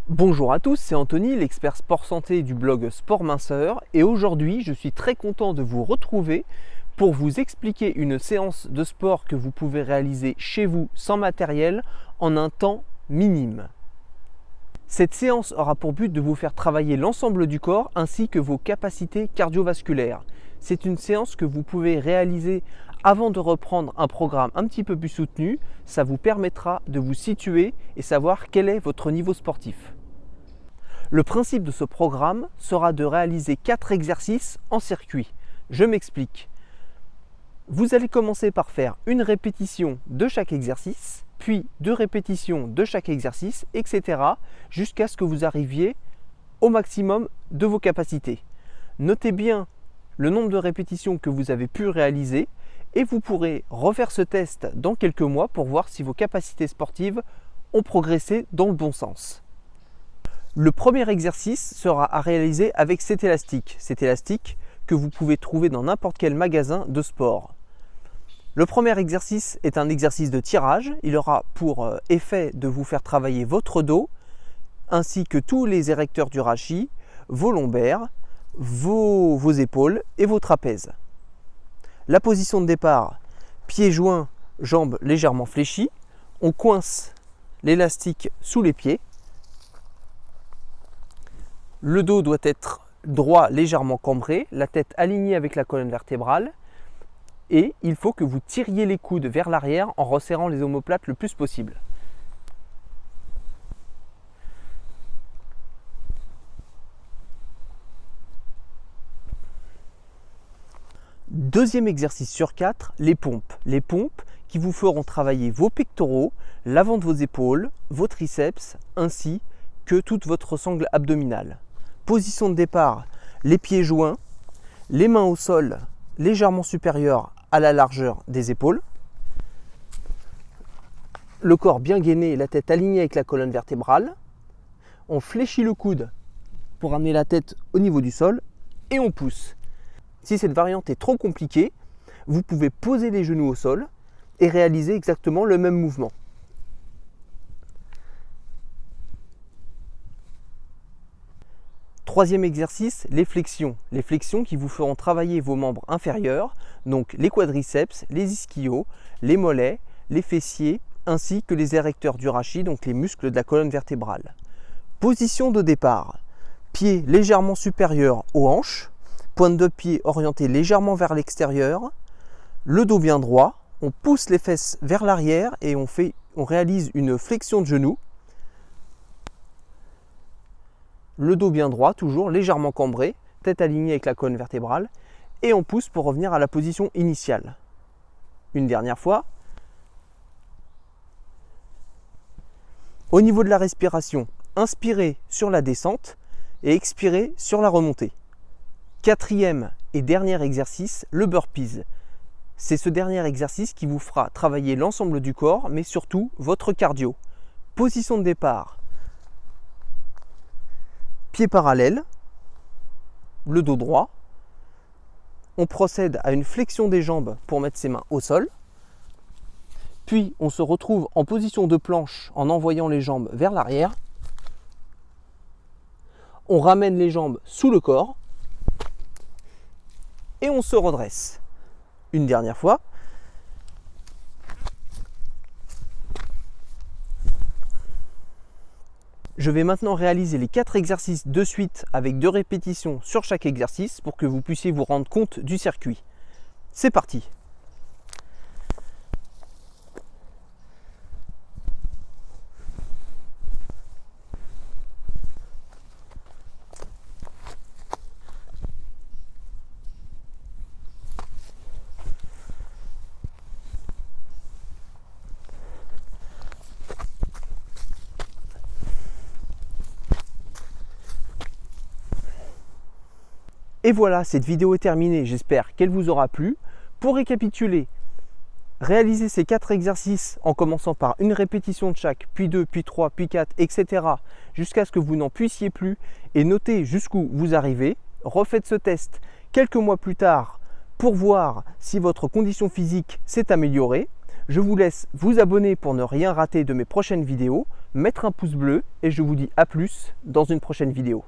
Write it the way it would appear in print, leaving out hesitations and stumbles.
Bonjour à tous, c'est Anthony, l'expert sport santé du blog Sport Minceur, et aujourd'hui je suis très content de vous retrouver pour vous expliquer une séance de sport que vous pouvez réaliser chez vous sans matériel en un temps minime. Cette séance aura pour but de vous faire travailler l'ensemble du corps ainsi que vos capacités cardiovasculaires. C'est une séance que vous pouvez réaliser avant de reprendre un programme un petit peu plus soutenu. Ça vous permettra de vous situer et savoir quel est votre niveau sportif. Le principe de ce programme sera de réaliser 4 exercices en circuit. Je m'explique. Vous allez commencer par faire une répétition de chaque exercice, puis 2 répétitions de chaque exercice, etc. jusqu'à ce que vous arriviez au maximum de vos capacités. Notez bien le nombre de répétitions que vous avez pu réaliser et vous pourrez refaire ce test dans quelques mois pour voir si vos capacités sportives ont progressé dans le bon sens. Le premier exercice sera à réaliser avec cet élastique que vous pouvez trouver dans n'importe quel magasin de sport. Le premier exercice est un exercice de tirage. Il aura pour effet de vous faire travailler votre dos ainsi que tous les érecteurs du rachis, vos lombaires, vos épaules et vos trapèzes. La position de départ, pieds joints, jambes légèrement fléchies. On coince l'élastique sous les pieds. Le dos doit être droit, légèrement cambré, la tête alignée avec la colonne vertébrale. Et il faut que vous tiriez les coudes vers l'arrière en resserrant les omoplates le plus possible. Deuxième exercice sur 4, les pompes. Les pompes qui vous feront travailler vos pectoraux, l'avant de vos épaules, vos triceps, ainsi que toute votre sangle abdominale. Position de départ, les pieds joints, les mains au sol légèrement supérieures à la largeur des épaules. Le corps bien gainé et la tête alignée avec la colonne vertébrale. On fléchit le coude pour amener la tête au niveau du sol et on pousse. Si cette variante est trop compliquée, vous pouvez poser les genoux au sol et réaliser exactement le même mouvement. Troisième exercice, les flexions. Les flexions qui vous feront travailler vos membres inférieurs, donc les quadriceps, les ischios, les mollets, les fessiers, ainsi que les érecteurs du rachis, donc les muscles de la colonne vertébrale. Position de départ, pieds légèrement supérieurs aux hanches, pointe de pied orientée légèrement vers l'extérieur, le dos bien droit, on pousse les fesses vers l'arrière et on réalise une flexion de genou. Le dos bien droit, toujours légèrement cambré, tête alignée avec la colonne vertébrale, et on pousse pour revenir à la position initiale. Une dernière fois. Au niveau de la respiration, inspirez sur la descente et expirez sur la remontée. Quatrième et dernier exercice, le burpees. C'est ce dernier exercice qui vous fera travailler l'ensemble du corps, mais surtout votre cardio. Position de départ. Pieds parallèles, le dos droit. On procède à une flexion des jambes pour mettre ses mains au sol. Puis on se retrouve en position de planche en envoyant les jambes vers l'arrière. On ramène les jambes sous le corps. Et on se redresse. Une dernière fois. Je vais maintenant réaliser les 4 exercices de suite avec 2 répétitions sur chaque exercice pour que vous puissiez vous rendre compte du circuit. C'est parti! Et voilà, cette vidéo est terminée, j'espère qu'elle vous aura plu. Pour récapituler, réalisez ces 4 exercices en commençant par une répétition de chaque, puis 2, puis 3, puis 4, etc. jusqu'à ce que vous n'en puissiez plus et notez jusqu'où vous arrivez. Refaites ce test quelques mois plus tard pour voir si votre condition physique s'est améliorée. Je vous laisse vous abonner pour ne rien rater de mes prochaines vidéos, mettre un pouce bleu et je vous dis à plus dans une prochaine vidéo.